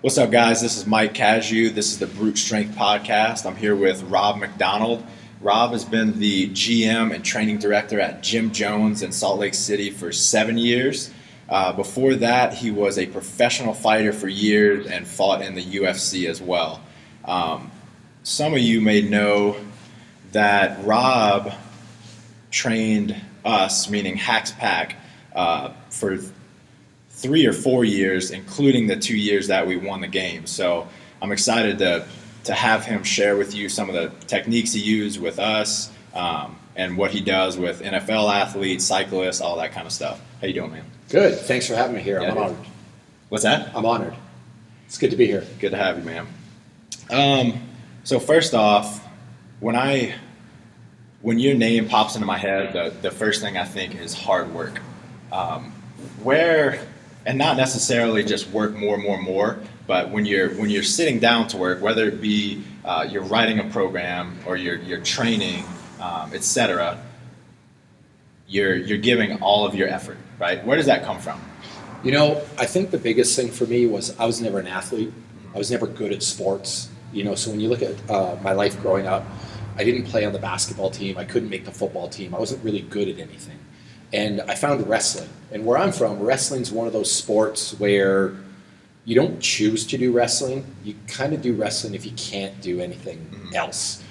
What's up, guys? This is Mike Casu. This is the brUTE Strength Podcast. I'm here with Rob MacDonald. Rob has been the GM and training director at Jim Jones in Salt Lake City for 7 years. Before that, he was a professional fighter for years and fought in the UFC as well. Some of you may know that Rob trained us, meaning Hackenbruck, for 3 or 4 years, including the 2 years that we won the game. So I'm excited to have him share with you some of the techniques he used with us and what he does with NFL athletes, cyclists, all that kind of stuff. How you doing, man? Good. Thanks for having me here. Yeah, I'm honored. What's that? I'm honored. It's good to be here. Good to have you, man. So first off, when your name pops into my head, the first thing I think is hard work. And not necessarily just work more, but when you're sitting down to work, whether it be you're writing a program or you're training, etc., you're giving all of your effort, right? Where does that come from? You know, I think the biggest thing for me was I was never an athlete. I was never good at sports. So when you look at my life growing up, I didn't play on the basketball team. I couldn't make the football team. I wasn't really good at anything. And I found wrestling. And where I'm from, wrestling's one of those sports where you don't choose to do wrestling. You kind of do wrestling if you can't do anything else.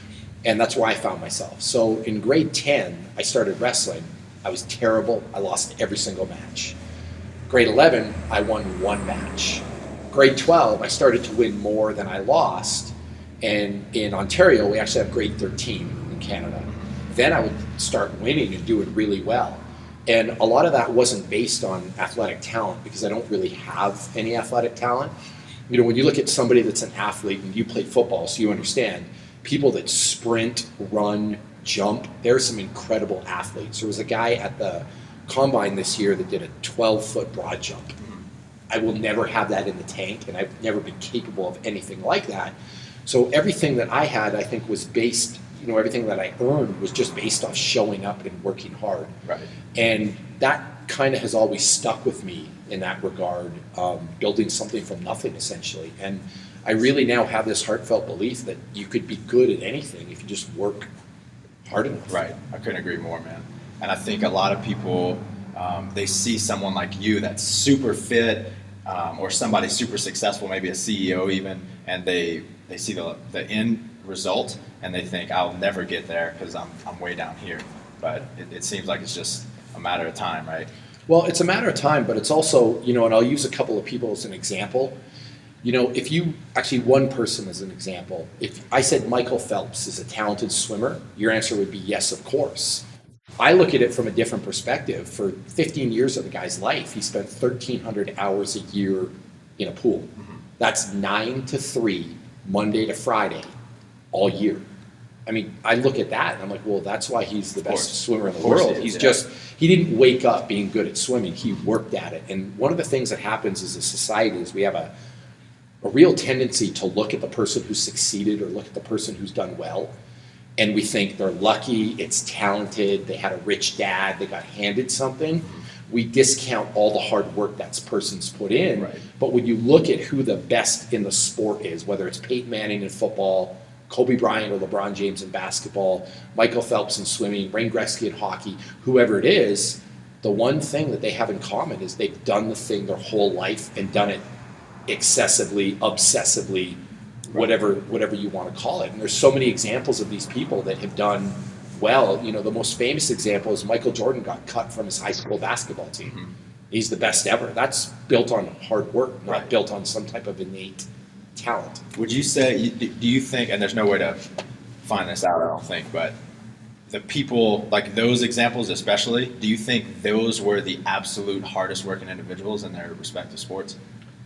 And that's where I found myself. So in grade 10, I started wrestling. I was terrible. I lost every single match. Grade 11, I won one match. Grade 12, I started to win more than I lost. And in Ontario, we actually have grade 13 in Canada. Then I would start winning and doing really well. And a lot of that wasn't based on athletic talent because I don't really have any athletic talent. When you look at somebody that's an athlete and you play football, so you understand, people that sprint, run, jump, there's some incredible athletes. There was a guy at the combine this year that did a 12-foot broad jump. I will never have that in the tank, and I've never been capable of anything like that. So everything that I had, I think, was based, everything that I earned was just based off showing up and working hard. Right. And that kind of has always stuck with me in that regard, building something from nothing, essentially. And I really now have this heartfelt belief that you could be good at anything if you just work hard enough. Right. I couldn't agree more, man. And I think a lot of people, they see someone like you that's super fit or somebody super successful, maybe a CEO even, and they see the end result and they think, I'll never get there because I'm way down here. But it seems like it's just a matter of time, right? Well, it's a matter of time, but it's also, and I'll use a couple of people as an example. If you, actually one person as an example, if I said Michael Phelps is a talented swimmer, your answer would be yes, of course. I look at it from a different perspective. For 15 years of the guy's life, he spent 1,300 hours a year in a pool. That's 9 to 3, Monday to Friday, all year. I mean, I look at that and I'm like, well, that's why he's the best swimmer in the world. He didn't wake up being good at swimming. He worked at it. And one of the things that happens as a society is we have a real tendency to look at the person who succeeded or look at the person who's done well. And we think they're lucky, it's talented, they had a rich dad, they got handed something. We discount all the hard work that person's put in. Right. But when you look at who the best in the sport is, whether it's Peyton Manning in football, Kobe Bryant or LeBron James in basketball, Michael Phelps in swimming, Wayne Gretzky in hockey, whoever it is, the one thing that they have in common is they've done the thing their whole life and done it excessively, obsessively, whatever you want to call it. And there's so many examples of these people that have done well. The most famous example is Michael Jordan got cut from his high school basketball team. He's the best ever. That's built on hard work, not built on some type of innate talent. Would you say, do you think, and there's no way to find this out, I don't think, but the people, like those examples especially, do you think those were the absolute hardest working individuals in their respective sports?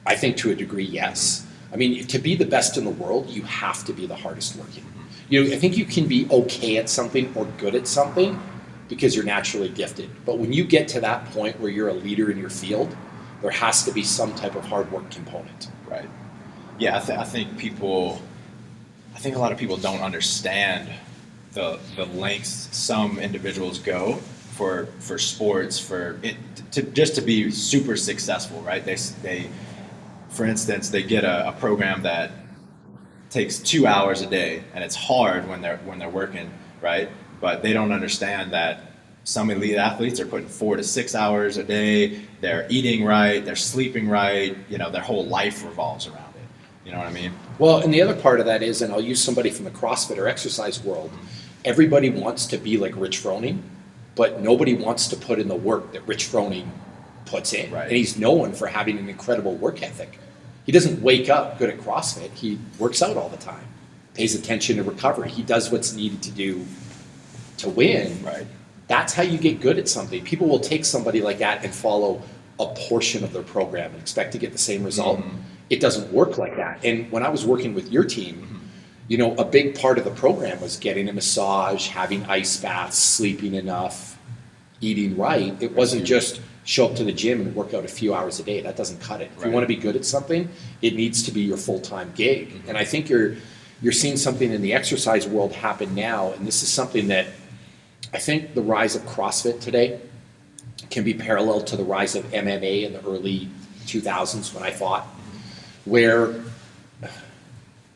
I think to a degree, yes. I mean, to be the best in the world, you have to be the hardest working. I think you can be okay at something or good at something because you're naturally gifted. But when you get to that point where you're a leader in your field, there has to be some type of hard work component. Right. Yeah, I think a lot of people don't understand the lengths some individuals go for sports, just to be super successful, right? for instance, they get a program that takes 2 hours a day, and it's hard when they're working, right? But they don't understand that some elite athletes are putting 4 to 6 hours a day. They're eating right, they're sleeping right. Their whole life revolves around it. You know what I mean? Well, and the other part of that is, and I'll use somebody from the CrossFit or exercise world, everybody wants to be like Rich Froning, but nobody wants to put in the work that Rich Froning puts in. Right. And he's known for having an incredible work ethic. He doesn't wake up good at CrossFit. He works out all the time, pays attention to recovery. He does what's needed to do to win. Right. That's how you get good at something. People will take somebody like that and follow a portion of their program and expect to get the same result. Mm-hmm. It doesn't work like that. And when I was working with your team, a big part of the program was getting a massage, having ice baths, sleeping enough, eating right. It wasn't just show up to the gym and work out a few hours a day. That doesn't cut it. If you want to be good at something, it needs to be your full-time gig. Mm-hmm. And I think you're seeing something in the exercise world happen now, and this is something that I think the rise of CrossFit today can be paralleled to the rise of MMA in the early 2000s when I fought, where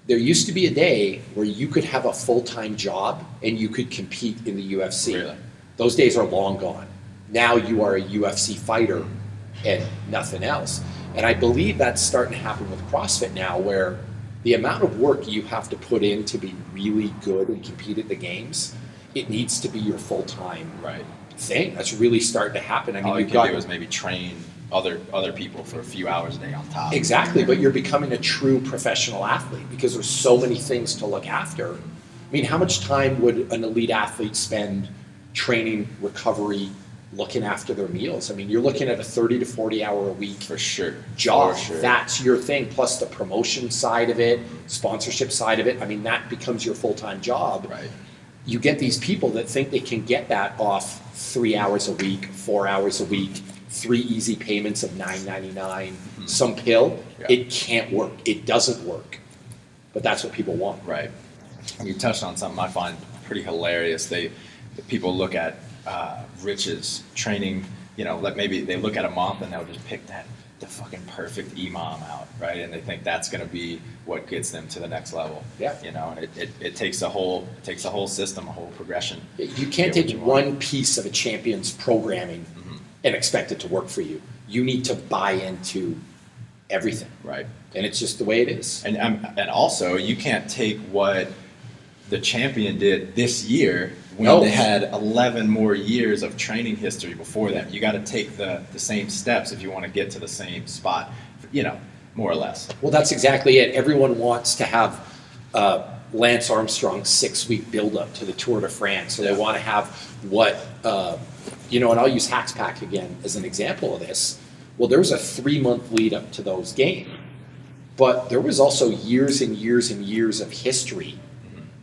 there used to be a day where you could have a full-time job and you could compete in the UFC. Really? Those days are long gone. Now you are a UFC fighter and nothing else. And I believe that's starting to happen with CrossFit now, where the amount of work you have to put in to be really good and compete at the games, it needs to be your full-time thing. That's really starting to happen. I mean, all you can do is maybe train other people for a few hours a day on top. Exactly, but you're becoming a true professional athlete because there's so many things to look after. I mean, how much time would an elite athlete spend training, recovery, looking after their meals? I mean, you're looking at a 30 to 40 hour a week for sure job. For sure. That's your thing, plus the promotion side of it, sponsorship side of it. I mean, that becomes your full-time job. Right. You get these people that think they can get that off 3 hours a week, 4 hours a week, 3 easy payments of $9.99, some pill. Yeah. It can't work. It doesn't work. But that's what people want. Right. You touched on something I find pretty hilarious. People look at Rich's training, like maybe they look at a month and they'll just pick the fucking perfect EMOM out, right? And they think that's going to be what gets them to the next level. Yeah. And it takes a whole system, a whole progression. You can't take one piece of a champion's programming and expect it to work for you. You need to buy into everything. Right. And it's just the way it is. And also, you can't take what the champion did this year when they had 11 more years of training history before them. You got to take the same steps if you want to get to the same spot, more or less. Well, that's exactly it. Everyone wants to have Lance Armstrong's 6-week build-up to the Tour de France. So they want to have what, and I'll use Hackspack again as an example of this. Well, there was a 3-month lead up to those games. But there was also years and years and years of history,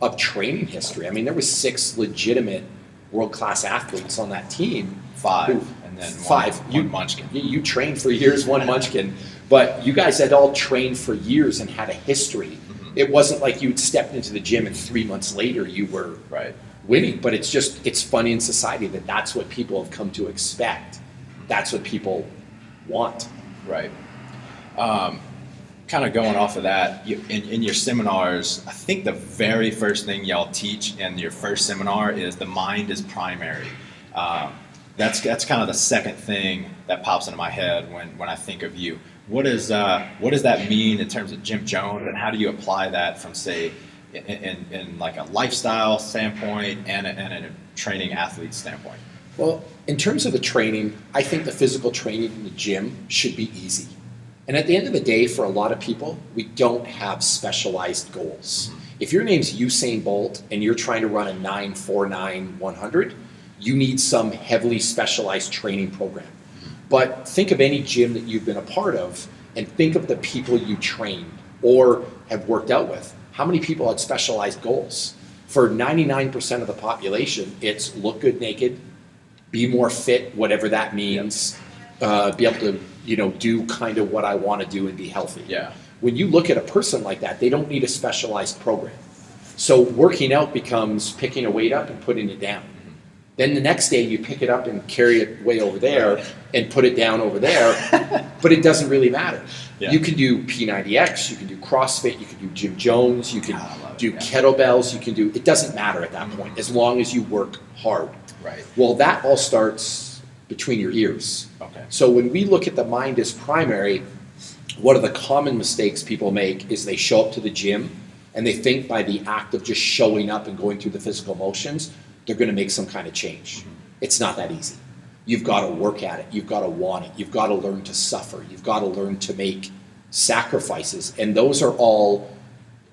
of training history. I mean, there was 6 legitimate world-class athletes on that team. 5, and then 5. One Munchkin. You trained for years, one Munchkin. But you guys had all trained for years and had a history. It wasn't like you'd stepped into the gym and 3 months later you were winning. But it's funny in society that that's what people have come to expect. That's what people want. Right. Kind of going off of that, in your seminars, I think the very first thing y'all teach in your first seminar is the mind is primary. That's kind of the second thing that pops into my head when I think of you. What does that mean in terms of Jim Jones, and how do you apply that from, say, in like a lifestyle standpoint and a training athlete standpoint? Well, in terms of the training, I think the physical training in the gym should be easy. And at the end of the day, for a lot of people, we don't have specialized goals. If your name's Usain Bolt and you're trying to run a 9.49 100, you need some heavily specialized training program. But think of any gym that you've been a part of and think of the people you trained or have worked out with. How many people had specialized goals? For 99% of the population, it's look good naked, be more fit, whatever that means, be able to do kind of what I want to do and be healthy. Yeah. When you look at a person like that, they don't need a specialized program. So working out becomes picking a weight up and putting it down. Then the next day you pick it up and carry it way over there and put it down over there, but it doesn't really matter. Yeah. You can do P90X, you can do CrossFit, you can do Jim Jones, you can do kettlebells, you can do, it doesn't matter at that point, as long as you work hard. Right. Well, that all starts between your ears. Okay. So when we look at the mind as primary, one of the common mistakes people make is they show up to the gym and they think by the act of just showing up and going through the physical motions, they're going to make some kind of change. Mm-hmm. It's not that easy. You've got to work at it. You've got to want it. You've got to learn to suffer. You've got to learn to make sacrifices. And those are all,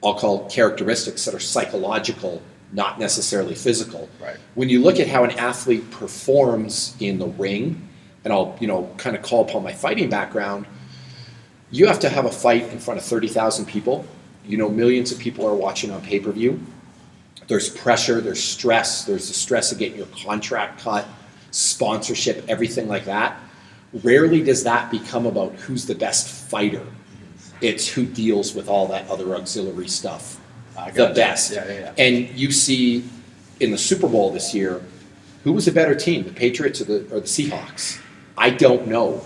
I'll call characteristics that are psychological, not necessarily physical. Right. When you look at how an athlete performs in the ring, and I'll, kind of call upon my fighting background, you have to have a fight in front of 30,000 people. Millions of people are watching on pay-per-view. There's pressure, there's stress, there's the stress of getting your contract cut, sponsorship, everything like that. Rarely does that become about who's the best fighter. It's who deals with all that other auxiliary stuff the best. Yeah. And you see in the Super Bowl this year, who was a better team, the Patriots or the Seahawks? I don't know.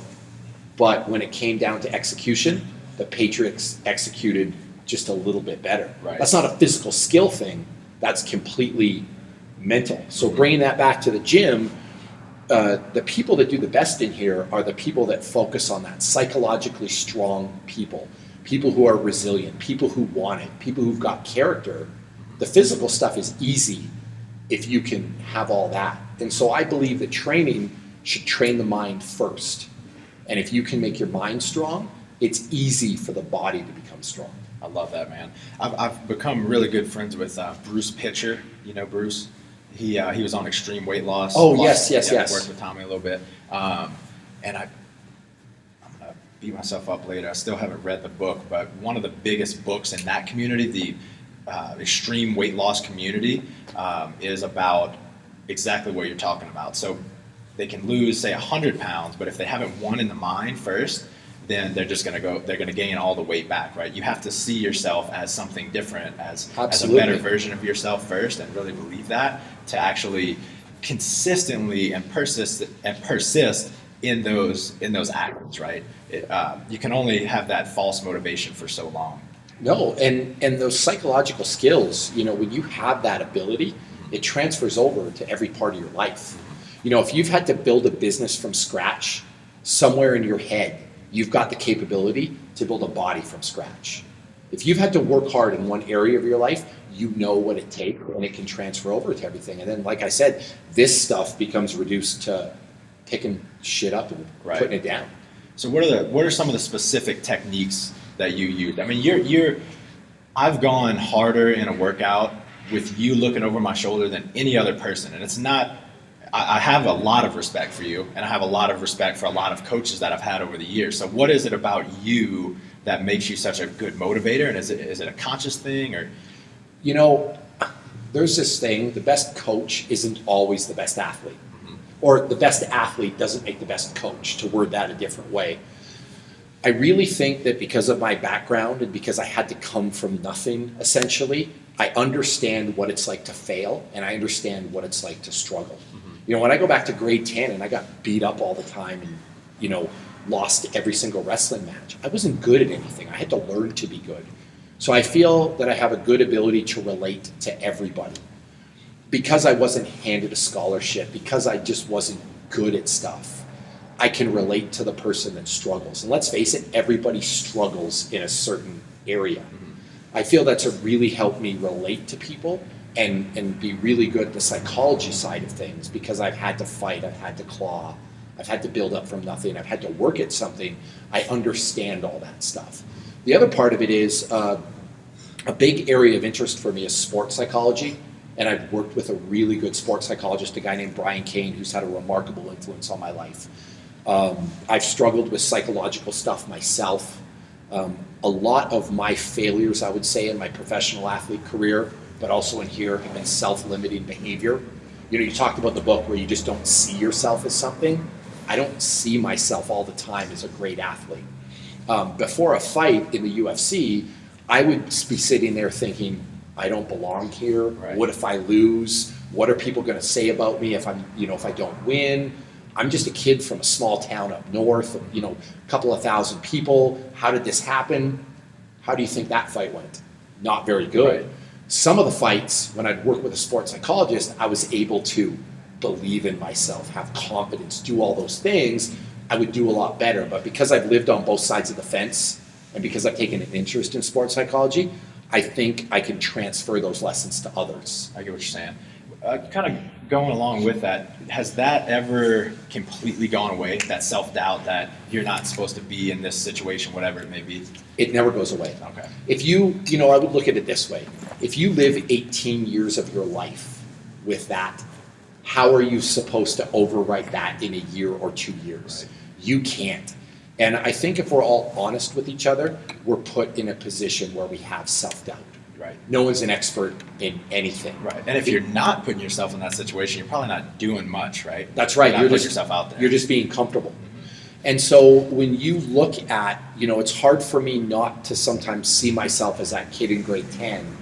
But when it came down to execution, the Patriots executed just a little bit better. Right. That's not a physical skill thing. That's completely mental. So bringing that back to the gym, the people that do the best in here are the people that focus on that, psychologically strong people who are resilient, people who want it, people who've got character. The physical stuff is easy if you can have all that. And so I believe that training should train the mind first. And if you can make your mind strong, it's easy for the body to become strong. I love that, man. I've become really good friends with Bruce Pitcher. You know Bruce? He was on extreme weight loss. Oh, yes. Worked with Tommy a little bit. And I'm going to beat myself up later. I still haven't read the book, but one of the biggest books in that community, the extreme weight loss community, is about exactly what you're talking about. So they can lose, say, 100 pounds, but if they haven't won in the mind first, then they're just going to gain all the weight back, right? You have to see yourself as something different, as a better version of yourself first, and really believe that to actually consistently and persist in those actions, right? You can only have that false motivation for so long. No, and those psychological skills, when you have that ability, it transfers over to every part of your life. If you've had to build a business from scratch, somewhere in your head, you've got the capability to build a body from scratch. If you've had to work hard in one area of your life, you know what it takes, and it can transfer over to everything. And then, like I said, this stuff becomes reduced to picking shit up and putting it down. So what are some of the specific techniques that you use? I mean, I've gone harder in a workout with you looking over my shoulder than any other person, and it's not. I have a lot of respect for you, and I have a lot of respect for a lot of coaches that I've had over the years. So what is it about you that makes you such a good motivator? And is it a conscious thing, or? There's this thing, the best coach isn't always the best athlete. Mm-hmm. Or the best athlete doesn't make the best coach, to word that a different way. I really think that because of my background and because I had to come from nothing, essentially, I understand what it's like to fail, and I understand what it's like to struggle. When I go back to grade 10 and I got beat up all the time and, lost every single wrestling match, I wasn't good at anything. I had to learn to be good. So I feel that I have a good ability to relate to everybody. Because I wasn't handed a scholarship, because I just wasn't good at stuff, I can relate to the person that struggles. And let's face it, everybody struggles in a certain area. I feel that's really helped me relate to people and be really good at the psychology side of things, because I've had to fight, I've had to claw, I've had to build up from nothing, I've had to work at something. I understand all that stuff. The other part of it is a big area of interest for me is sports psychology, and I've worked with a really good sports psychologist, a guy named Brian Kane, who's had a remarkable influence on my life. I've struggled with psychological stuff myself. A lot of my failures, I would say, in my professional athlete career, but also in here, have been self-limiting behavior. You talked about the book where you just don't see yourself as something. I don't see myself all the time as a great athlete. Before a fight in the UFC, I would be sitting there thinking, I don't belong here. Right. What if I lose? What are people going to say about me if if I don't win? I'm just a kid from a small town up north, a couple of thousand people. How did this happen? How do you think that fight went? Not very good. Right. Some of the fights, when I'd work with a sports psychologist, I was able to believe in myself, have confidence, do all those things. I would do a lot better. But because I've lived on both sides of the fence, and because I've taken an interest in sports psychology, I think I can transfer those lessons to others. I get what you're saying. Kind of going along with that, has that ever completely gone away, that self-doubt that you're not supposed to be in this situation, whatever it may be? It never goes away. Okay. If I would look at it this way. If you live 18 years of your life with that, how are you supposed to overwrite that in a year or 2 years? Right. You can't. And I think if we're all honest with each other, we're put in a position where we have self-doubt. Right. No one's an expert in anything. Right. And if you're not putting yourself in that situation, you're probably not doing much, right? That's right. You're just putting yourself out there. You're just being comfortable. Mm-hmm. And so when you look at, it's hard for me not to sometimes see myself as that kid in grade 10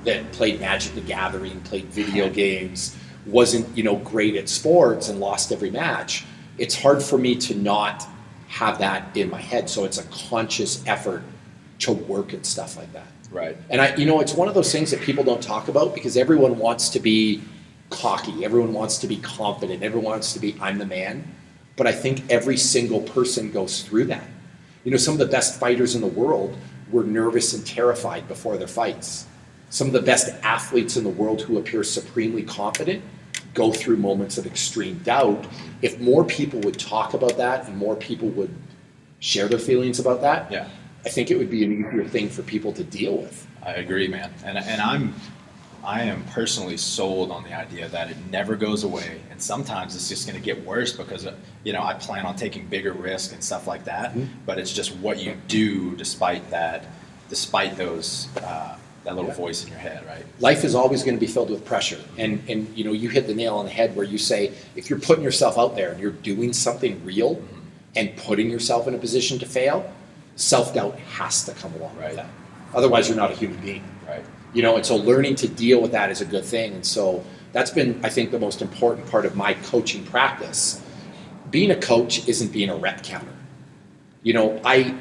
that played Magic the Gathering, played video games, wasn't, great at sports and lost every match. It's hard for me to not have that in my head. So it's a conscious effort to work at stuff like that. Right. And it's one of those things that people don't talk about because everyone wants to be cocky. Everyone wants to be confident. Everyone wants to be, I'm the man. But I think every single person goes through that. Some of the best fighters in the world were nervous and terrified before their fights. Some of the best athletes in the world who appear supremely confident go through moments of extreme doubt. If more people would talk about that and more people would share their feelings about that, yeah, I think it would be an easier thing for people to deal with. I agree, man. And I am personally sold on the idea that it never goes away. And sometimes it's just going to get worse because, I plan on taking bigger risks and stuff like that. Mm-hmm. But it's just what you do despite those, that little voice in your head, right? Life is always going to be filled with pressure. And you hit the nail on the head where you say, if you're putting yourself out there and you're doing something real mm-hmm. and putting yourself in a position to fail, self-doubt has to come along with that. Otherwise, you're not a human being. Right. And so learning to deal with that is a good thing. And so that's been, I think, the most important part of my coaching practice. Being a coach isn't being a rep counter. I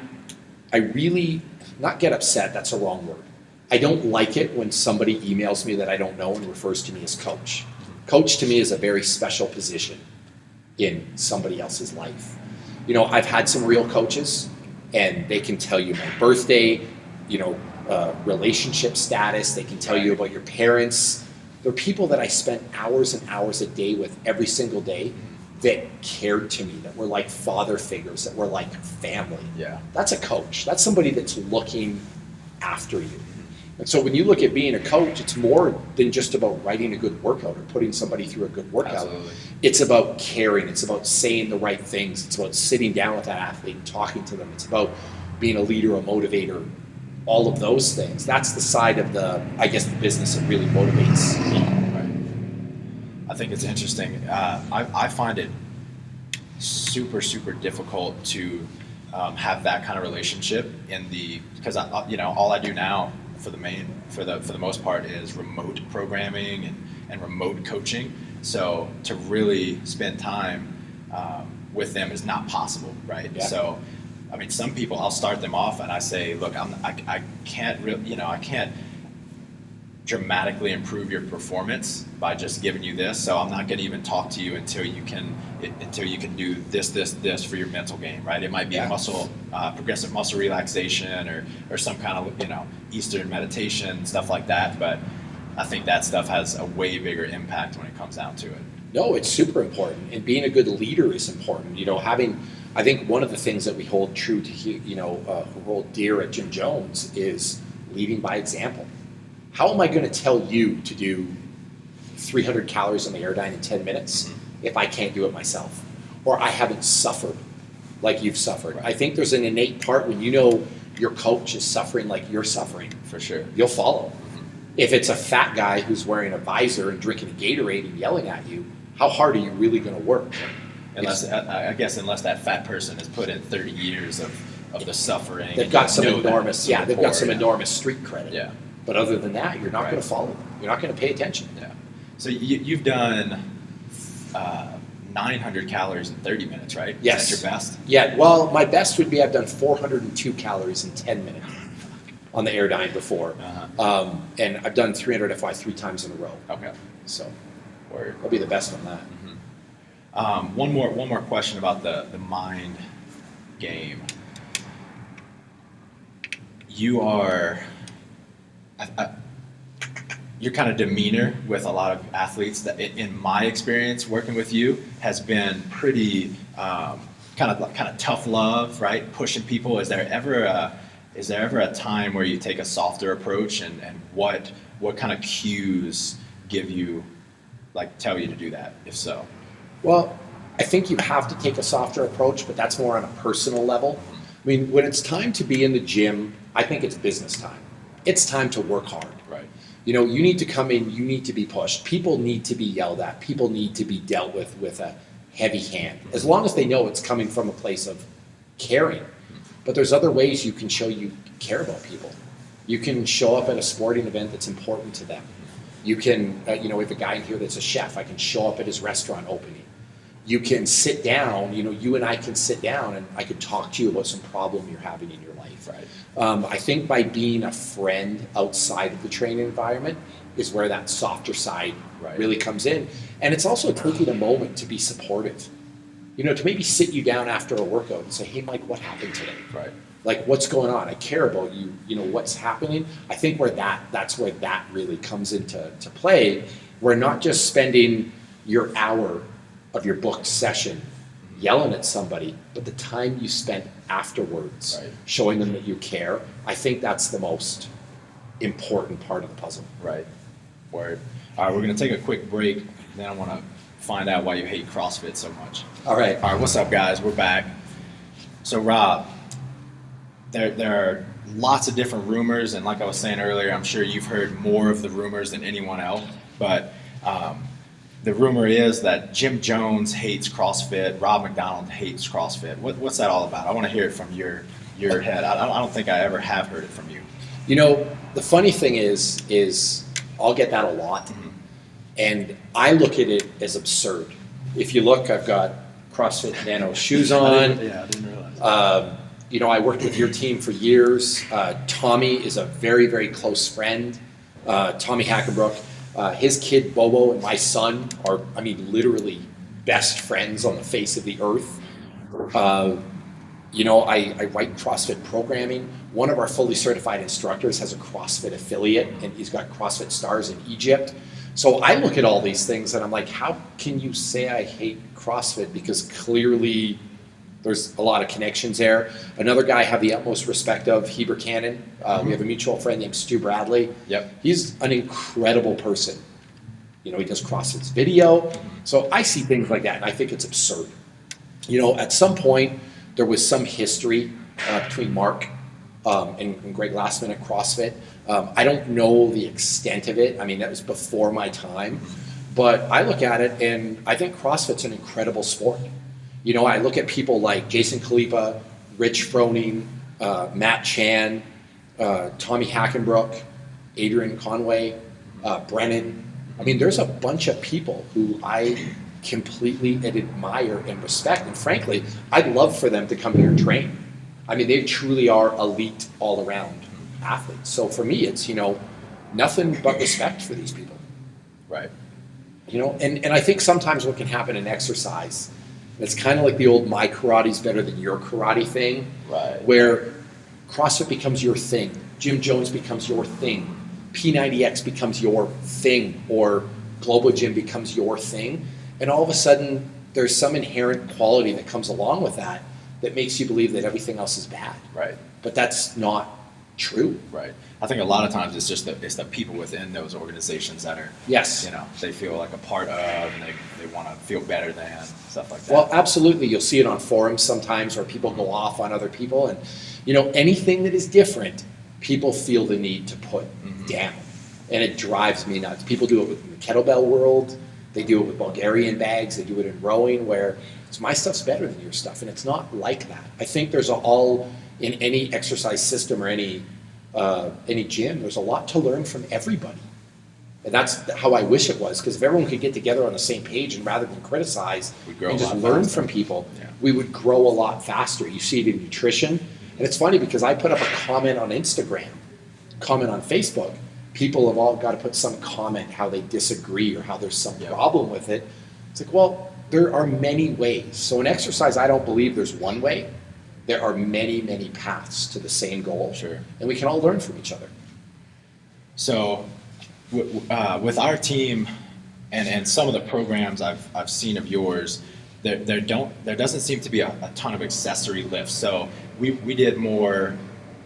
really, not get upset, that's a wrong word. I don't like it when somebody emails me that I don't know and refers to me as coach. Coach to me is a very special position in somebody else's life. I've had some real coaches, and they can tell you my birthday, relationship status. They can tell you about your parents. They're people that I spent hours and hours a day with every single day that cared to me, that were like father figures, that were like family. Yeah. That's a coach. That's somebody that's looking after you. And so when you look at being a coach, it's more than just about writing a good workout or putting somebody through a good workout. Absolutely. It's about caring. It's about saying the right things. It's about sitting down with that athlete and talking to them. It's about being a leader, a motivator, all of those things. That's the side of the business that really motivates me. Right. I think it's interesting. I find it super, super difficult to have that kind of relationship because all I do now for the most part is remote programming and remote coaching. So to really spend time with them is not possible, right? Yeah. So, some people, I'll start them off and I say, look, I can't really, I can't dramatically improve your performance by just giving you this. So I'm not going to even talk to you until you can do this for your mental game, right? It might be progressive muscle relaxation or some kind of, Eastern meditation, stuff like that. But I think that stuff has a way bigger impact when it comes down to it. No, it's super important. And being a good leader is important. I think one of the things that we hold true to, hold dear at Jim Jones is leading by example. How am I going to tell you to do 300 calories on the Airdyne in 10 minutes if I can't do it myself? Or I haven't suffered like you've suffered. Right. I think there's an innate part when your coach is suffering like you're suffering. For sure. You'll follow. Mm-hmm. If it's a fat guy who's wearing a visor and drinking a Gatorade and yelling at you, how hard are you really going to work? Unless that fat person has put in 30 years of the suffering. They've got some enormous street credit. Yeah. But other than that, you're not going to follow them. You're not going to pay attention. Yeah. So you've done 900 calories in 30 minutes, right? Yes. Is that your best? Yeah, well, my best would be I've done 402 calories in 10 minutes on the Airdyne before. And I've done 300 FY 3 times in a row. Okay. So Word. I'll be the best on that. One more question about the mind game. You are, your kind of demeanor with a lot of athletes, that in my experience working with you, has been pretty kind of tough love, right? Pushing people. Is there ever a time where you take a softer approach, and what kind of cues give you, like, tell you to do that, if so? Well, I think you have to take a softer approach, but that's more on a personal level. I mean, when it's time to be in the gym, I think it's business time. It's time to work hard. Right. You know, you need to come in, you need to be pushed. People need to be yelled at. People need to be dealt with a heavy hand, as long as they know it's coming from a place of caring. But there's other ways you can show you care about people. You can show up at a sporting event that's important to them. You can, we have a guy in here that's a chef. I can show up at his restaurant opening. You can sit down, you and I can sit down and I could talk to you about some problem you're having in your life. Right. I think by being a friend outside of the training environment is where that softer side really comes in. And it's also taking a moment to be supportive. To maybe sit you down after a workout and say, hey, Mike, what happened today? Right. Like, what's going on? I care about you. What's happening? I think that's where that really comes into play. We're not just spending your hour of your booked session yelling at somebody, but the time you spent afterwards showing them that you care. I think that's the most important part of the puzzle. Right. Word. All right, we're going to take a quick break. Then I want to find out why you hate CrossFit so much. All right. All right, what's up, guys? We're back. So, Rob, there are lots of different rumors, and like I was saying earlier, I'm sure you've heard more of the rumors than anyone else, but the rumor is that Jim Jones hates CrossFit, Rob MacDonald hates CrossFit. What's that all about? I want to hear it from your head. I don't think I ever have heard it from you. The funny thing is I'll get that a lot, and I look at it as absurd. If you look, I've got CrossFit Nano shoes on. I didn't realize. I worked with your team for years. Tommy is a very, very close friend. Tommy Hackenbruck. His kid Bobo and my son are, literally best friends on the face of the earth. I write CrossFit programming. One of our fully certified instructors has a CrossFit affiliate, and he's got CrossFit stars in Egypt. So I look at all these things and I'm like, how can you say I hate CrossFit? Because clearly there's a lot of connections there. Another guy I have the utmost respect of, Heber Cannon. We have a mutual friend named Stu Bradley. Yep. He's an incredible person. He does CrossFit's video. So I see things like that, and I think it's absurd. At some point, there was some history between Mark and Greg Glassman at CrossFit. I don't know the extent of it. That was before my time. But I look at it, and I think CrossFit's an incredible sport. I look at people like Jason Khalipa, Rich Froning, Matt Chan, Tommy Hackenbruck, Adrian Conway, Brennan. There's a bunch of people who I completely admire and respect. And frankly, I'd love for them to come here and train. They truly are elite all-around athletes. So for me, it's, nothing but respect for these people. Right. And I think sometimes what can happen in exercise, it's kind of like the old my karate's better than your karate thing, right? Where CrossFit becomes your thing, Jim Jones becomes your thing, P90X becomes your thing, or Global Gym becomes your thing. And all of a sudden, there's some inherent quality that comes along with that makes you believe that everything else is bad. Right. But that's not true. Right. I think a lot of times it's just it's the people within those organizations that are, they feel like a part of, and they want to feel better than, stuff like that. Well, absolutely. You'll see it on forums sometimes where people go off on other people, and anything that is different, people feel the need to put down, and it drives me nuts. People do it with the kettlebell world. They do it with Bulgarian bags. They do it in rowing, where my stuff's better than your stuff, and it's not like that. I think there's in any exercise system or any gym, there's a lot to learn from everybody. And that's how I wish it was, because if everyone could get together on the same page and rather than criticize and just learn from people, we would grow a lot faster. You see it in nutrition. And it's funny because I put up a comment on Instagram, comment on Facebook. People have all got to put some comment how they disagree or how there's some problem with it. It's like, well, there are many ways. So in exercise, I don't believe there's one way. There are many, many paths to the same goal. Sure. And we can all learn from each other. So with our team and some of the programs I've seen of yours, there doesn't seem to be a ton of accessory lifts. So we did more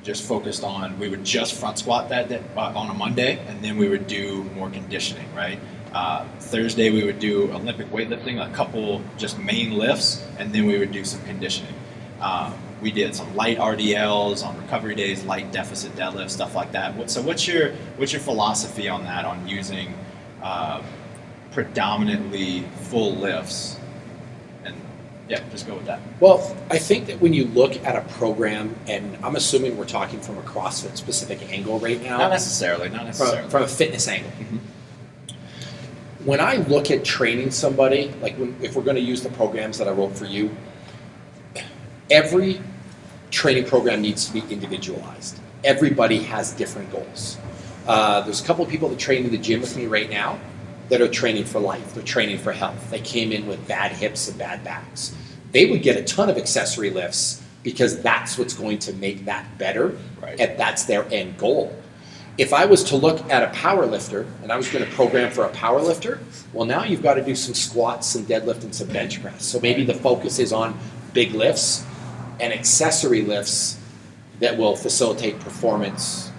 just focused on, we would just front squat that on a Monday, and then we would do more conditioning, right? Thursday we would do Olympic weightlifting, a couple just main lifts, and then we would do some conditioning. We did some light RDLs on recovery days, light deficit deadlifts, stuff like that. So what's your philosophy on that, on using predominantly full lifts? And yeah, just go with that. Well, I think that when you look at a program, and I'm assuming we're talking from a CrossFit specific angle right now. Not necessarily. From a fitness angle. Mm-hmm. When I look at training somebody, like if we're going to use the programs that I wrote for you, every training program needs to be individualized. Everybody has different goals. There's a couple of people that train in the gym with me right now that are training for life. They're training for health. They came in with bad hips and bad backs. They would get a ton of accessory lifts because that's what's going to make that better, right. And that's their end goal. If I was to look at a power lifter and I was going to program for a power lifter, well, now you've got to do some squats, some deadlift, and some bench press. So maybe the focus is on big lifts and accessory lifts that will facilitate performance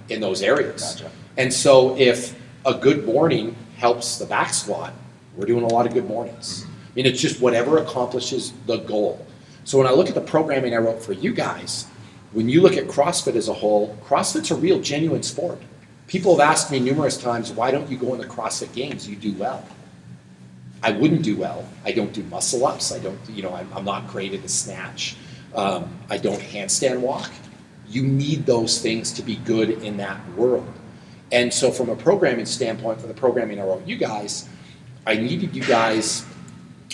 in those areas. Gotcha. And so if a good morning helps the back squat, we're doing a lot of good mornings. Mm-hmm. I mean, it's just whatever accomplishes the goal. So when I look at the programming I wrote for you guys, when you look at CrossFit as a whole, CrossFit's a real genuine sport. People have asked me numerous times, why don't you go in the CrossFit Games? You do well. I wouldn't do well. I don't do muscle ups. I'm not great at the snatch. I don't handstand walk. You need those things to be good in that world. And so from a programming standpoint, for the programming I wrote you guys, I needed you guys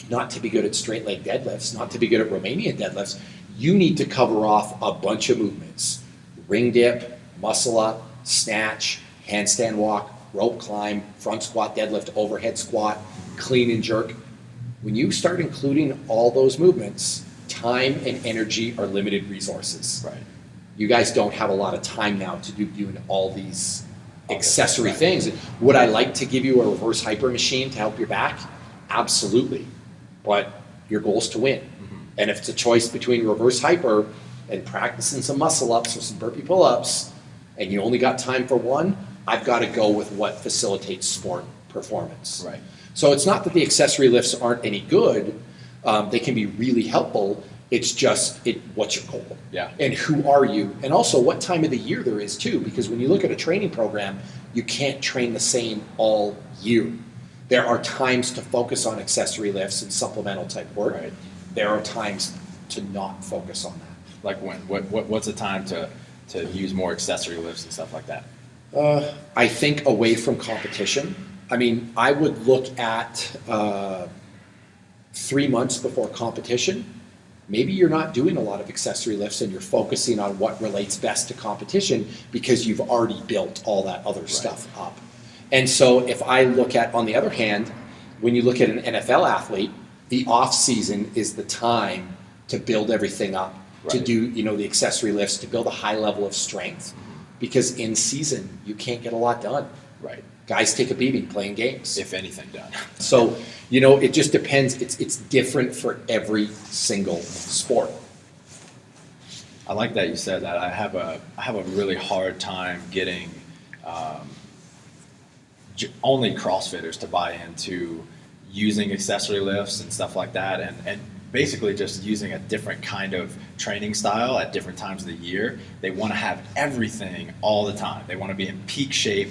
not to be good at straight leg deadlifts, not to be good at Romanian deadlifts. You need to cover off a bunch of movements. Ring dip, muscle up, snatch, handstand walk, rope climb, front squat, deadlift, overhead squat, clean and jerk. When you start including all those movements, time and energy are limited resources. Right. You guys don't have a lot of time now to do doing all these accessory things. Would I like to give you a reverse hyper machine to help your back? Absolutely. But your goal is to win. Mm-hmm. And if it's a choice between reverse hyper and practicing some muscle ups or some burpee pull-ups, and you only got time for one, I've got to go with what facilitates sport performance. Right. So it's not that the accessory lifts aren't any good. They can be really helpful. It's just what's your goal? Yeah. And who are you? And also what time of the year there is too, because when you look at a training program, you can't train the same all year. There are times to focus on accessory lifts and supplemental type work. Right. There are times to not focus on that. Like when? What's the time to use more accessory lifts and stuff like that? I think away from competition. I mean, I would look at 3 months before competition. Maybe you're not doing a lot of accessory lifts and you're focusing on what relates best to competition because you've already built all that other stuff up. And so if I look at, on the other hand, when you look at an NFL athlete, the off season is the time to build everything up, to do, the accessory lifts, to build a high level of strength, because in season, you can't get a lot done. Right. Guys take a beating playing games. If anything done. So, it just depends. It's different for every single sport. I like that you said that. I have a really hard time getting only CrossFitters to buy into using accessory lifts and stuff like that, and basically just using a different kind of training style at different times of the year. They want to have everything all the time. They want to be in peak shape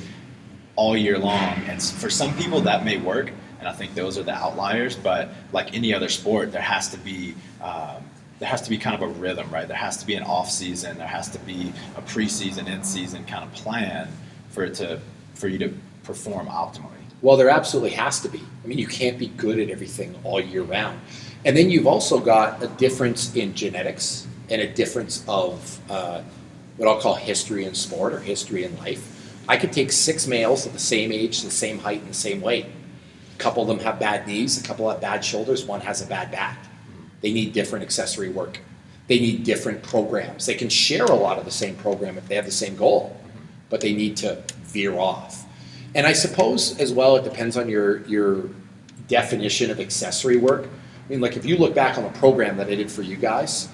all year long. And for some people that may work, and I think those are the outliers, but like any other sport, there has to be kind of a rhythm, right? There has to be an off season, there has to be a preseason, in season kind of plan for you to perform optimally? Well, there absolutely has to be. I mean, you can't be good at everything all year round. And then you've also got a difference in genetics and a difference of what I'll call history in sport or history in life. I could take 6 males at the same age, the same height, and the same weight. A couple of them have bad knees, a couple have bad shoulders, one has a bad back. They need different accessory work. They need different programs. They can share a lot of the same program if they have the same goal, but they need to veer off. And I suppose as well, it depends on your definition of accessory work. I mean, like if you look back on the program that I did for you guys,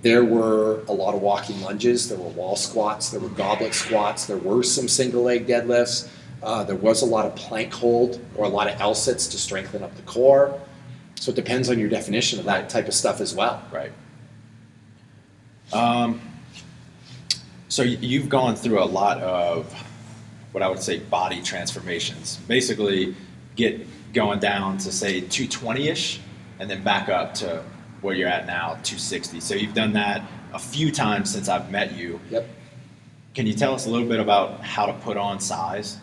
there were a lot of walking lunges, there were wall squats, there were goblet squats, there were some single leg deadlifts, there was a lot of plank hold or a lot of L-sits to strengthen up the core. So it depends on your definition of that type of stuff as well. Right. So you've gone through a lot of what I would say body transformations. Basically, get going down to say 220-ish, and then back up to where you're at now, 260. So you've done that a few times since I've met you. Yep. Can you tell us a little bit about how to put on size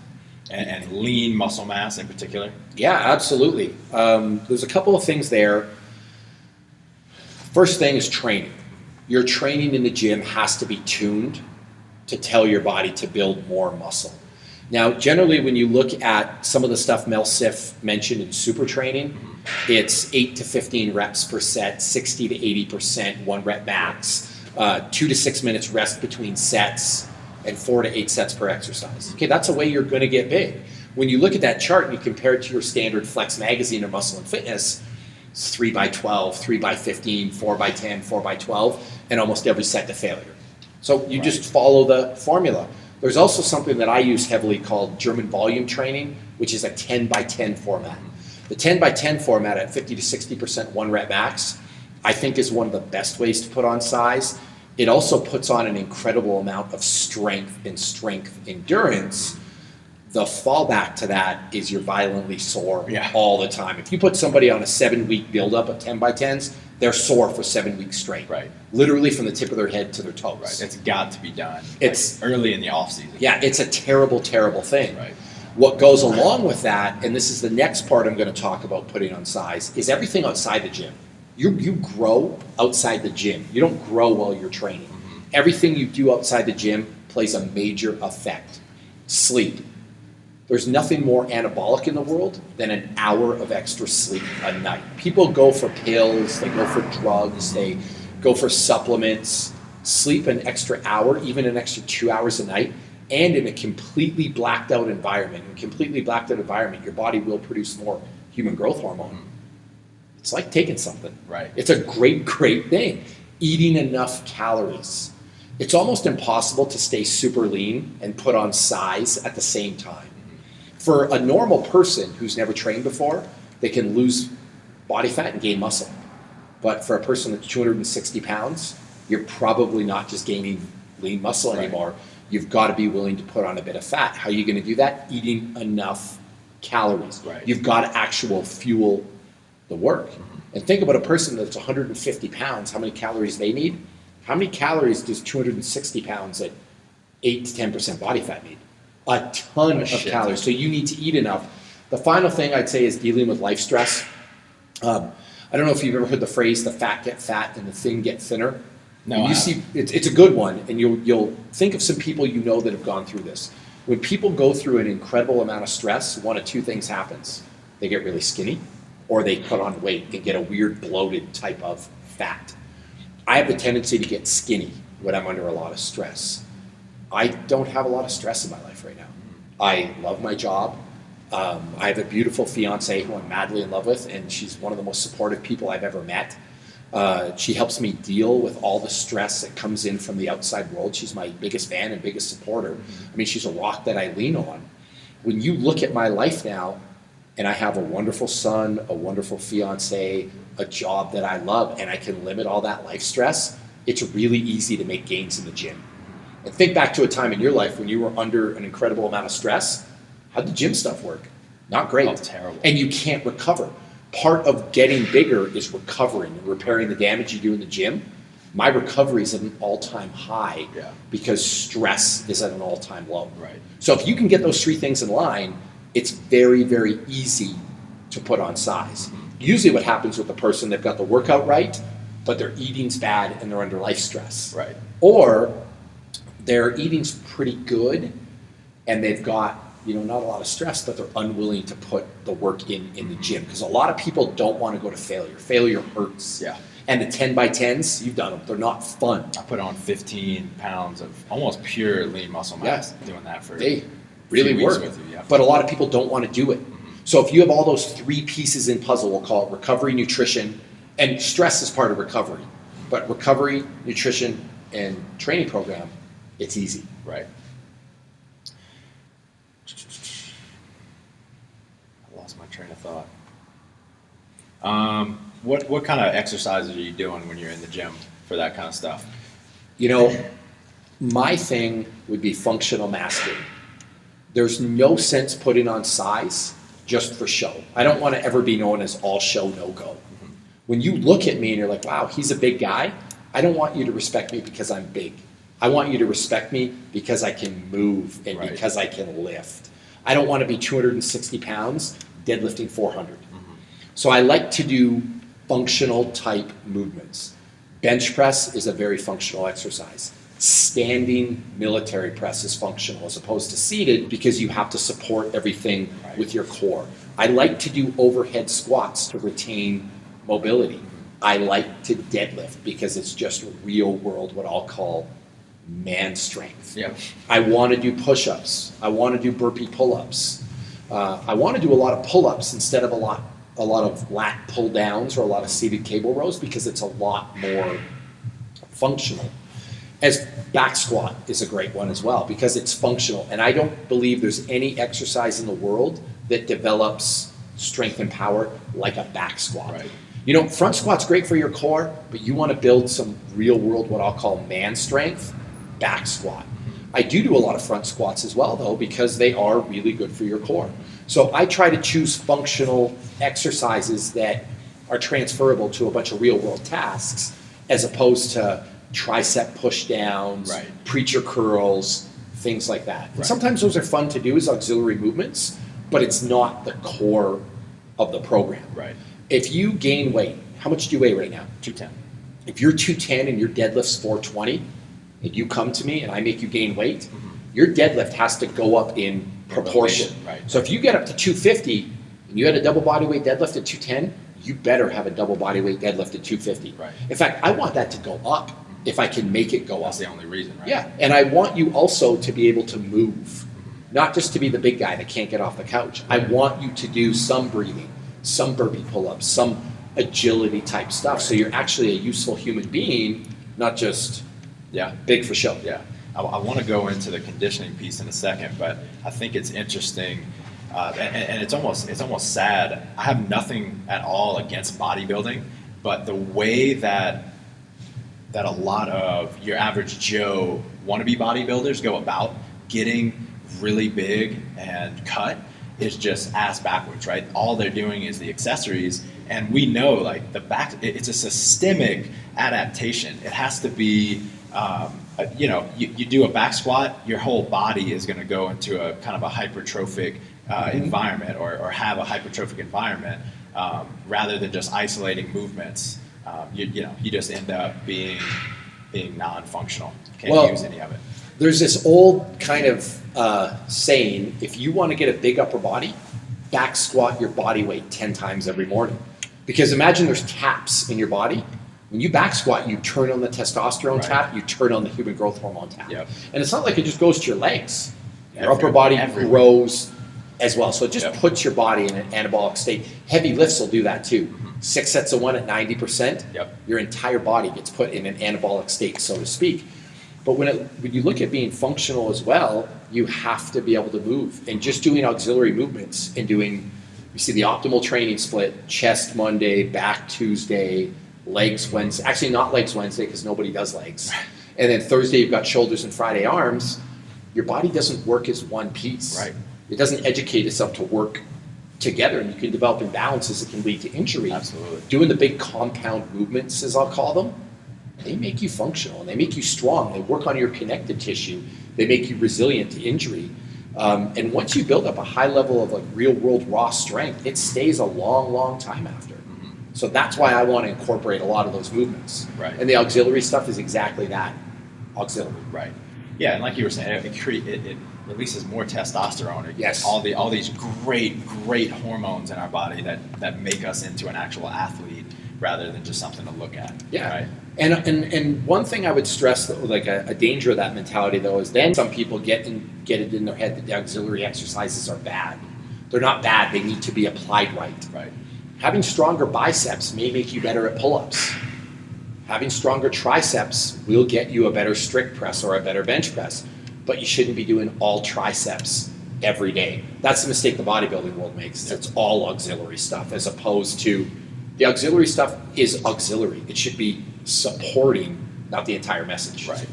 and lean muscle mass in particular? Yeah, absolutely. There's a couple of things there. First thing is training. Your training in the gym has to be tuned to tell your body to build more muscle. Now, generally, when you look at some of the stuff Mel Siff mentioned in super training, it's 8 to 15 reps per set, 60 to 80%, 1 rep max, 2 to 6 minutes rest between sets, and 4 to 8 sets per exercise. Okay, that's a way you're going to get big. When you look at that chart and you compare it to your standard Flex magazine or Muscle and Fitness, it's 3 by 12, 3 by 15, 4 by 10, 4 by 12, and almost every set to failure. So you just follow the formula. There's also something that I use heavily called German volume training, which is a 10 by 10 format. The 10 by 10 format at 50 to 60% 1 rep max, I think is one of the best ways to put on size. It also puts on an incredible amount of strength and strength endurance. The fallback to that is you're violently sore all the time. If you put somebody on a 7-week buildup of 10 by 10s, they're sore for 7 weeks straight. Right. Literally from the tip of their head to their toes. Right. It's got to be done. It's early in the off season. Yeah, it's a terrible, terrible thing. Right. What goes along with that, and this is the next part I'm going to talk about putting on size, is everything outside the gym. You grow outside the gym. You don't grow while you're training. Mm-hmm. Everything you do outside the gym plays a major effect. Sleep. There's nothing more anabolic in the world than an hour of extra sleep a night. People go for pills, they go for drugs, they go for supplements. Sleep an extra hour, even an extra 2 hours a night, and in a completely blacked out environment. In a completely blacked out environment, your body will produce more human growth hormone. It's like taking something. Right. It's a great, great thing. Eating enough calories. It's almost impossible to stay super lean and put on size at the same time. For a normal person who's never trained before, they can lose body fat and gain muscle. But for a person that's 260 pounds, you're probably not just gaining lean muscle anymore. You've got to be willing to put on a bit of fat. How are you going to do that? Eating enough calories. Right. You've got to actually fuel the work. And think about a person that's 150 pounds, how many calories they need? How many calories does 260 pounds at 8 to 10% body fat need? A ton of calories. So you need to eat enough. The final thing I'd say is dealing with life stress. I don't know if you've ever heard the phrase, the fat get fat and the thin get thinner. No, you see, it's a good one, and you'll think of some people you know that have gone through this. When people go through an incredible amount of stress, one of two things happens. They get really skinny, or they put on weight and get a weird bloated type of fat. I have the tendency to get skinny when I'm under a lot of stress. I don't have a lot of stress in my life right now. I love my job. I have a beautiful fiance who I'm madly in love with, and she's one of the most supportive people I've ever met. She helps me deal with all the stress that comes in from the outside world. She's my biggest fan and biggest supporter. I mean, she's a rock that I lean on. When you look at my life now, and I have a wonderful son, a wonderful fiance, a job that I love, and I can limit all that life stress, it's really easy to make gains in the gym. And think back to a time in your life when you were under an incredible amount of stress. How'd the gym stuff work? Not great. Oh, terrible. And you can't recover. Part of getting bigger is recovering and repairing the damage you do in the gym. My recovery is at an all-time high because stress is at an all-time low. Right. So if you can get those three things in line, it's very, very easy to put on size. Usually what happens with the person, they've got the workout right, but their eating's bad and they're under life stress. Right. Or their eating's pretty good and they've got, not a lot of stress, but they're unwilling to put the work in the gym. Because a lot of people don't want to go to failure. Failure hurts. Yeah. And the 10x10s, you've done them. They're not fun. I put on 15 pounds of almost pure lean muscle mass doing that for they really work. With you, yeah. But a lot of people don't want to do it. So if you have all those 3 pieces in puzzle, we'll call it recovery, nutrition, and stress is part of recovery. But recovery, nutrition, and training program, it's easy. Right. I lost my train of thought. What kind of exercises are you doing when you're in the gym for that kind of stuff? My thing would be functional masking. There's no sense putting on size just for show. I don't want to ever be known as all show, no go. When you look at me and you're like, wow, he's a big guy, I don't want you to respect me because I'm big. I want you to respect me because I can move and because I can lift. I don't want to be 260 pounds deadlifting 400. So I like to do functional type movements. Bench press is a very functional exercise. Standing military press is functional as opposed to seated because you have to support everything with your core. I like to do overhead squats to retain mobility. I like to deadlift because it's just real world, what I'll call man strength. Yeah. I want to do push-ups. I want to do burpee pull-ups. I want to do a lot of pull-ups instead of a lot of lat pull-downs or a lot of seated cable rows because it's a lot more functional. As back squat is a great one as well because it's functional. And I don't believe there's any exercise in the world that develops strength and power like a back squat. Right. Front squat's great for your core, but you want to build some real world, what I'll call man strength, back squat. I do a lot of front squats as well though because they are really good for your core. So I try to choose functional exercises that are transferable to a bunch of real world tasks as opposed to tricep push downs, preacher curls, things like that. And sometimes those are fun to do as auxiliary movements, but it's not the core of the program. Right. If you gain weight, how much do you weigh right now? 210. If you're 210 and your deadlift's 420, and you come to me and I make you gain weight, your deadlift has to go up in proportion. Right. So if you get up to 250 and you had a double body weight deadlift at 210, you better have a double body weight deadlift at 250. Right. In fact, I want that to go up if I can make it go up. That's the only reason, right? Yeah, and I want you also to be able to move, not just to be the big guy that can't get off the couch. I want you to do some breathing, some burpee pull-ups, some agility type stuff. So you're actually a useful human being, not just big for show. Yeah. I want to go into the conditioning piece in a second, but I think it's interesting, and it's almost sad. I have nothing at all against bodybuilding, but the way that a lot of your average Joe wannabe bodybuilders go about getting really big and cut is just ass backwards, right? All they're doing is the accessories, and we know like the back. It's a systemic adaptation. It has to be. You do a back squat, your whole body is going to go into a kind of a hypertrophic environment or have a hypertrophic environment rather than just isolating movements. You just end up being non-functional. Can't use any of it. There's this old kind of saying, if you want to get a big upper body, back squat your body weight 10 times every morning. Because imagine there's taps in your body. When you back squat, you turn on the testosterone tap, you turn on the human growth hormone tap. Yep. And it's not like it just goes to your legs. Your upper body grows as well. So it just puts your body in an anabolic state. Heavy lifts will do that too. 6 sets of 1 at 90%, your entire body gets put in an anabolic state, so to speak. But when you look at being functional as well, you have to be able to move. And just doing auxiliary movements and doing, you see the optimal training split, chest Monday, back Tuesday, legs Wednesday. Actually, not legs Wednesday because nobody does legs. And then Thursday, you've got shoulders and Friday arms. Your body doesn't work as one piece. Right. It doesn't educate itself to work together, and you can develop imbalances that can lead to injury. Absolutely. Doing the big compound movements, as I'll call them, they make you functional, and they make you strong. They work on your connective tissue. They make you resilient to injury. And once you build up a high level of like real world raw strength, it stays a long, long time after. So that's why I want to incorporate a lot of those movements. Right. And the auxiliary stuff is exactly that, auxiliary. Right. Yeah, and like you were saying, it releases more testosterone. It Yes. All these great hormones in our body that make us into an actual athlete rather than just something to look at. Yeah. Right. And one thing I would stress, though, like a danger of that mentality, though, is then some people get it in their head that the auxiliary exercises are bad. They're not bad. They need to be applied right. Right. Having stronger biceps may make you better at pull-ups. Having stronger triceps will get you a better strict press or a better bench press, but you shouldn't be doing all triceps every day. That's the mistake the bodybuilding world makes. It's all auxiliary stuff, as opposed to the auxiliary stuff is auxiliary. It should be supporting, not the entire message. Right.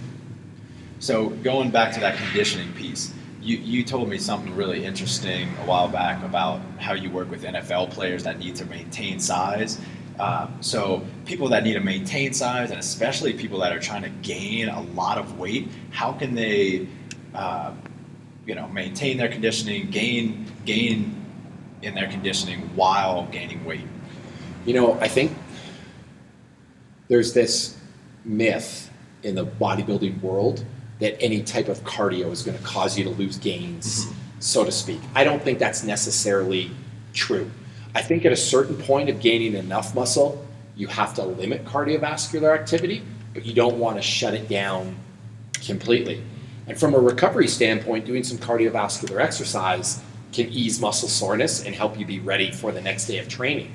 So going back to that conditioning piece, you told me something really interesting a while back about how you work with NFL players that need to maintain size. So people that need to maintain size, and especially people that are trying to gain a lot of weight, how can they, maintain their conditioning, gain in their conditioning while gaining weight? I think there's this myth in the bodybuilding world that any type of cardio is going to cause you to lose gains, so to speak. I don't think that's necessarily true. I think at a certain point of gaining enough muscle, you have to limit cardiovascular activity, but you don't want to shut it down completely. And from a recovery standpoint, doing some cardiovascular exercise can ease muscle soreness and help you be ready for the next day of training.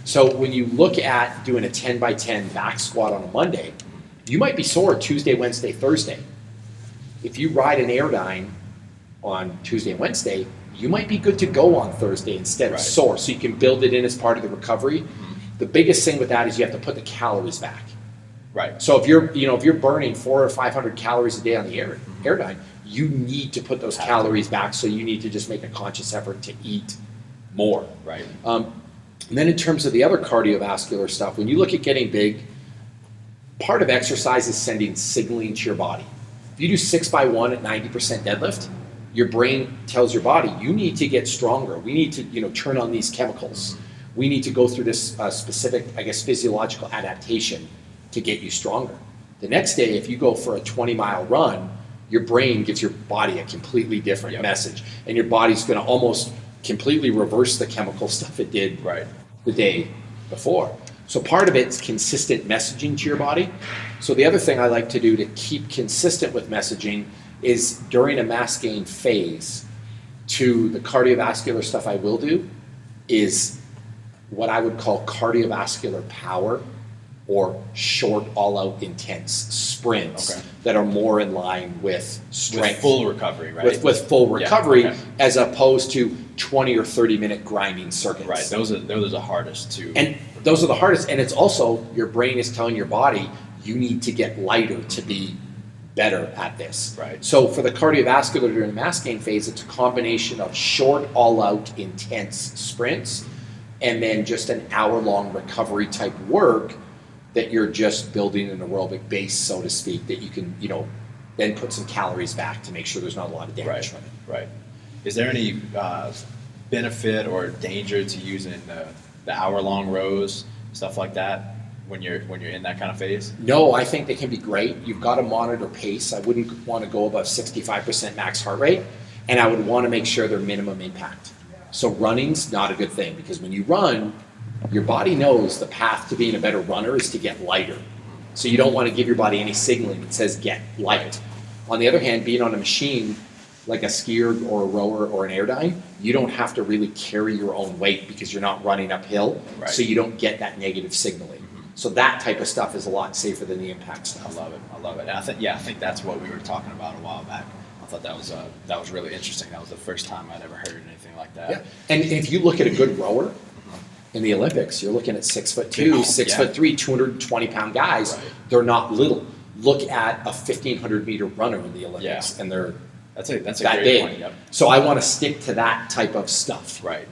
So when you look at doing a 10 by 10 back squat on a Monday, you might be sore Tuesday, Wednesday, Thursday. If you ride an Airdyne on Tuesday and Wednesday, you might be good to go on Thursday instead of sore, so you can build it in as part of the recovery. The biggest thing with that is you have to put the calories back. Right. So if you're burning 400 or 500 calories a day on the Airdyne, you need to put those calories back. So you need to just make a conscious effort to eat more. Right. And then in terms of the other cardiovascular stuff, when you look at getting big, part of exercise is sending signaling to your body. If you do 6x1 at 90% deadlift, your brain tells your body, you need to get stronger. We need to, turn on these chemicals. We need to go through this specific, physiological adaptation to get you stronger. The next day, if you go for a 20-mile run, your brain gives your body a completely different message, and your body's going to almost completely reverse the chemical stuff it did the day before. So part of it's consistent messaging to your body. So the other thing I like to do to keep consistent with messaging is during a mass gain phase, to the cardiovascular stuff I will do is what I would call cardiovascular power or short all-out intense sprints that are more in line with strength. With full recovery, right? With full recovery, as opposed to 20 or 30-minute grinding circuits. Right, those are the hardest to... And those are the hardest, and it's also, your brain is telling your body, you need to get lighter to be better at this. Right. So for the cardiovascular during the mass gain phase, it's a combination of short, all-out, intense sprints, and then just an hour-long recovery type work that you're just building an aerobic base, so to speak, that you can, then put some calories back to make sure there's not a lot of damage from it. Right. Is there any benefit or danger to using the hour-long rows, stuff like that, when you're in that kind of phase? No, I think they can be great. You've got to monitor pace. I wouldn't want to go above 65% max heart rate, and I would want to make sure they're minimum impact. So running's not a good thing, because when you run, your body knows the path to being a better runner is to get lighter. So you don't want to give your body any signaling that says get light. On the other hand, being on a machine like a skier or a rower or an Airdyne, you don't have to really carry your own weight because you're not running uphill, so you don't get that negative signaling. So that type of stuff is a lot safer than the impact stuff. I love it. And I think that's what we were talking about a while back. I thought that was really interesting. That was the first time I'd ever heard anything like that. Yeah. And if you look at a good rower in the Olympics, you're looking at 6'2", 6'3", 220-pound guys. Right. They're not little. Look at a 1,500-meter runner in the Olympics, and they're that's a that great big. point. Yep. So I want to stick to that type of stuff. Right.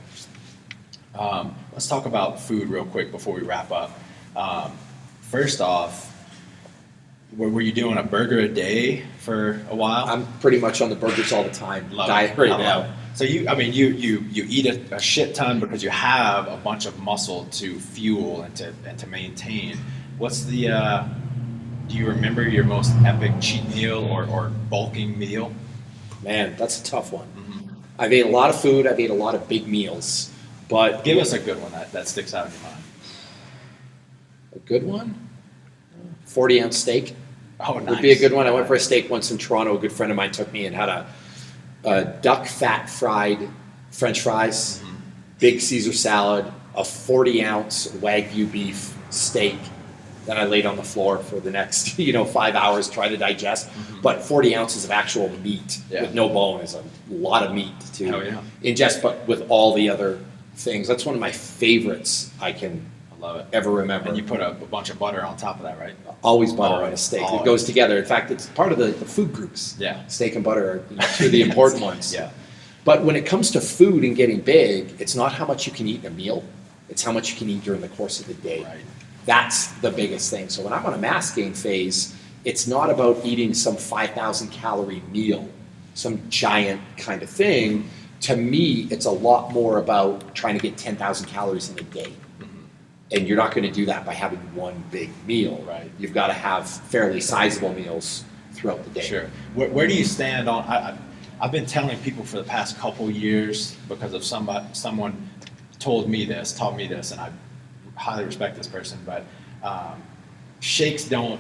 Let's talk about food real quick before we wrap up. First off, Were you doing a burger a day for a while? I'm pretty much on the burgers all the time. Love Diet it. right I now. love it. So you eat a shit ton because you have a bunch of muscle to fuel and to maintain. What's the do you remember your most epic cheat meal or bulking meal? Man, that's a tough one. Mm-hmm. I've ate a lot of food. I've ate a lot of big meals. But Give us a good one that sticks out in your mind. a good one? 40-ounce steak Oh, nice. would be a good one. I went for a steak once in Toronto. A good friend of mine took me and had a duck fat fried French fries, Mm-hmm. big Caesar salad, a 40-ounce Wagyu beef steak that I laid on the floor for the next 5 hours trying to digest. Mm-hmm. But 40 ounces of actual meat with no bone is a lot of meat to ingest, but with all the other things. That's one of my favorites I can Love it. ever remember. And you put a bunch of butter on top of that, right? Always butter on a Always. steak. Always. It goes together. In fact, it's part of the food groups. Yeah. Steak and butter are two of the important ones. Yeah. But when it comes to food and getting big, it's not how much you can eat in a meal. It's how much you can eat during the course of the day. Right. That's the biggest thing. So when I'm on a mass gain phase, it's not about eating some 5,000 calorie meal, some giant kind of thing. To me, it's a lot more about trying to get 10,000 calories in a day. And you're not going to do that by having one big meal. Right. You've got to have fairly sizable meals throughout the day. Sure. Where do you stand on? I've been telling people for the past couple years because of someone taught me this, and I highly respect this person. But shakes don't,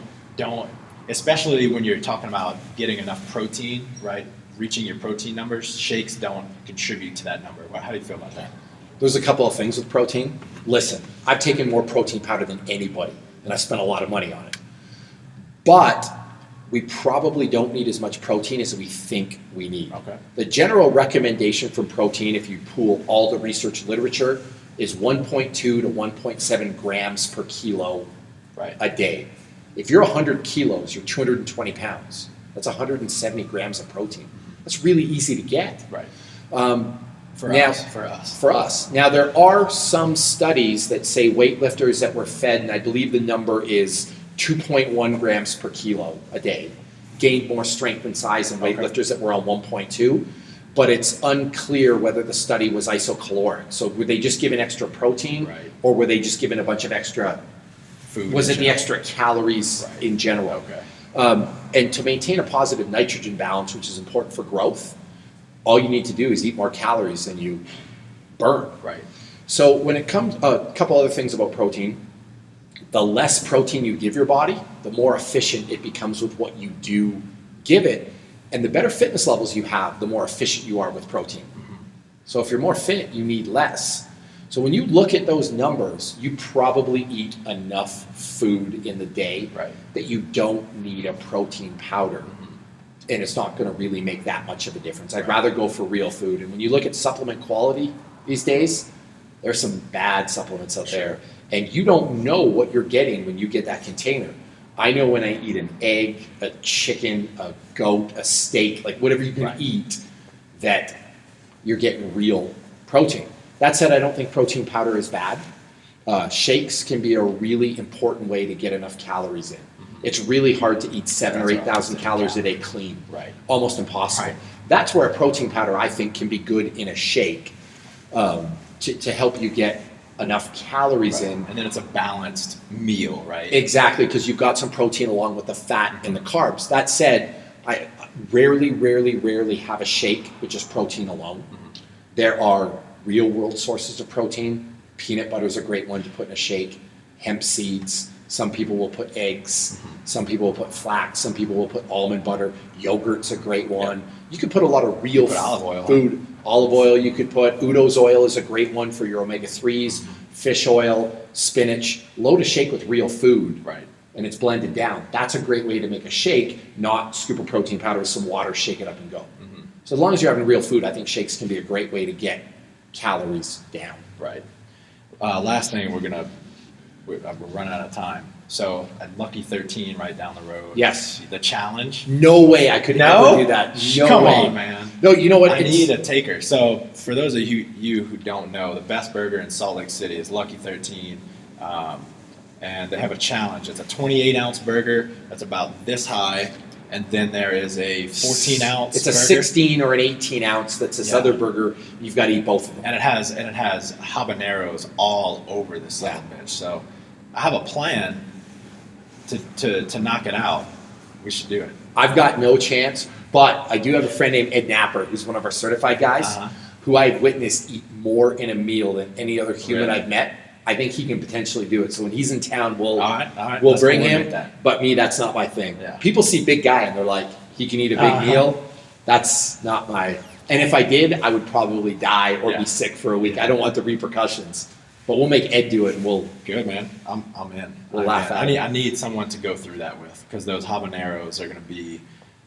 especially when you're talking about getting enough protein, right? Reaching your protein numbers, shakes don't contribute to that number. How do you feel about that? There's a couple of things with protein. Listen, I've taken more protein powder than anybody, and I spent a lot of money on it. But we probably don't need as much protein as we think we need. Okay. The general recommendation for protein, if you pool all the research literature, is 1.2 to 1.7 grams per kilo a day. If you're 100 kilos, you're 220 pounds. That's 170 grams of protein. That's really easy to get. Right. For us. Now, there are some studies that say weightlifters that were fed, and I believe the number is 2.1 grams per kilo a day, gained more strength and size than weightlifters that were on 1.2, but it's unclear whether the study was isocaloric. So were they just given extra protein, or were they just given a bunch of extra food? Was it the extra calories in general? Okay. And to maintain a positive nitrogen balance, which is important for growth, all you need to do is eat more calories than you burn. Right. So when it comes, a couple other things about protein, the less protein you give your body, the more efficient it becomes with what you do give it. And the better fitness levels you have, the more efficient you are with protein. Mm-hmm. So if you're more fit, you need less. So when you look at those numbers, you probably eat enough food in the day that you don't need a protein powder. And it's not going to really make that much of a difference. I'd rather go for real food. And when you look at supplement quality these days, there's some bad supplements out there. And you don't know what you're getting when you get that container. I know when I eat an egg, a chicken, a goat, a steak, like whatever you can eat, that you're getting real protein. That said, I don't think protein powder is bad. Shakes can be a really important way to get enough calories in. It's really hard to eat 7,000 or 8,000 calories a day clean. Right. Almost impossible. Right. That's where a protein powder, I think, can be good in a shake to help you get enough calories in. And then it's a balanced meal, right? Exactly, because you've got some protein along with the fat and the carbs. That said, I rarely have a shake with just protein alone. There are real world sources of protein. Peanut butter is a great one to put in a shake. Hemp seeds. Some people will put eggs. Some people will put flax. Some people will put almond butter. Yogurt's a great one. Yep. You can put a lot of real olive oil food. Olive oil you could put. Udo's oil is a great one for your omega-3s. Fish oil, spinach. Load a shake with real food. Right. And it's blended down. That's a great way to make a shake, not scoop a protein powder with some water, shake it up and go. Mm-hmm. So as long as you're having real food, I think shakes can be a great way to get calories down. Right. Last thing, we're running out of time. So at Lucky 13 right down the road. Yes. The challenge. No way I could ever do that. No Come way. on, man. No, you know what? I need a taker. So for those of you who don't know, the best burger in Salt Lake City is Lucky 13. and they have a challenge. It's a 28-ounce burger that's about this high, and then there is a 14-ounce. It's a burger. 16 or an 18-ounce. That's this other burger. You've got to eat both of them. And it has habaneros all over the son of a bitch. So I have a plan to knock it out. We should do it. I've got no chance, but I do have a friend named Ed Napper, who's one of our certified guys, who I've witnessed eat more in a meal than any other human I've met. I think he can potentially do it. So when he's in town, we'll bring him. But me, that's not my thing. Yeah. People see big guy and they're like, he can eat a big meal. That's not my. And if I did, I would probably die or be sick for a week. I don't want the repercussions. But we'll make Ed do it, and we'll. Good, man. I'm in. We'll laugh at it. I need someone to go through that with, because those habaneros are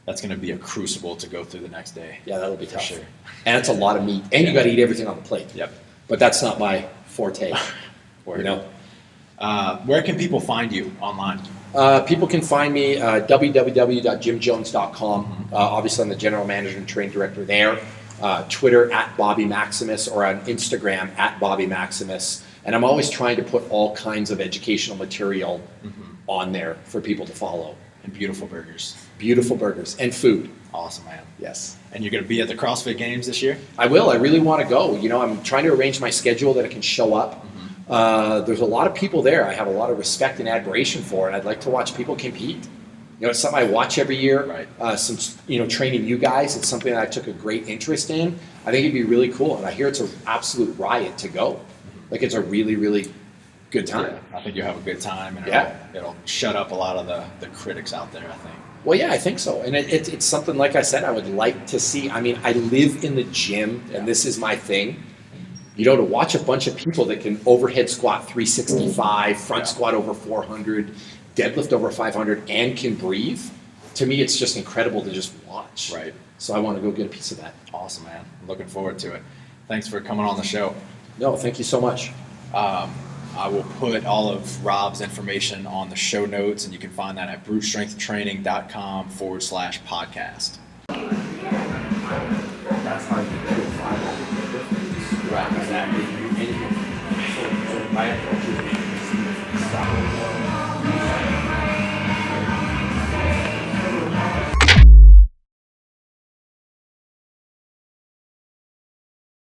that's going to be a crucible to go through the next day. Yeah, that'll be tough. Sure. And it's a lot of meat, and you got to eat everything on the plate. Yep. But that's not my forte. You know. Where can people find you online? People can find me www.jimjones.com. Obviously, I'm the general manager and training director there. Twitter @BobbyMaximus, or on Instagram @BobbyMaximus. And I'm always trying to put all kinds of educational material on there for people to follow. And beautiful burgers. Beautiful burgers and food. Awesome, man. Yes. And you're going to be at the CrossFit Games this year? I will. I really want to go. You know, I'm trying to arrange my schedule that I can show up. There's a lot of people there I have a lot of respect and admiration for, and I'd like to watch people compete. You know, it's something I watch every year. Right. Training you guys, it's something that I took a great interest in. I think it'd be really cool, and I hear it's an absolute riot to go. Like, it's a really, really good time. Yeah, I think you'll have a good time, and it'll shut up a lot of the critics out there, I think. Well, yeah, I think so. And it's something, like I said, I would like to see. I mean, I live in the gym, and this is my thing. You know, to watch a bunch of people that can overhead squat 365, front squat over 400, deadlift over 500, and can breathe, to me, it's just incredible to just watch. Right. So I want to go get a piece of that. Awesome, man. Looking forward to it. Thanks for coming on the show. No, thank you so much. I will put all of Rob's information on the show notes, and you can find that at brUTEstrengthtraining.com/podcast. That's how you do it. Right, exactly.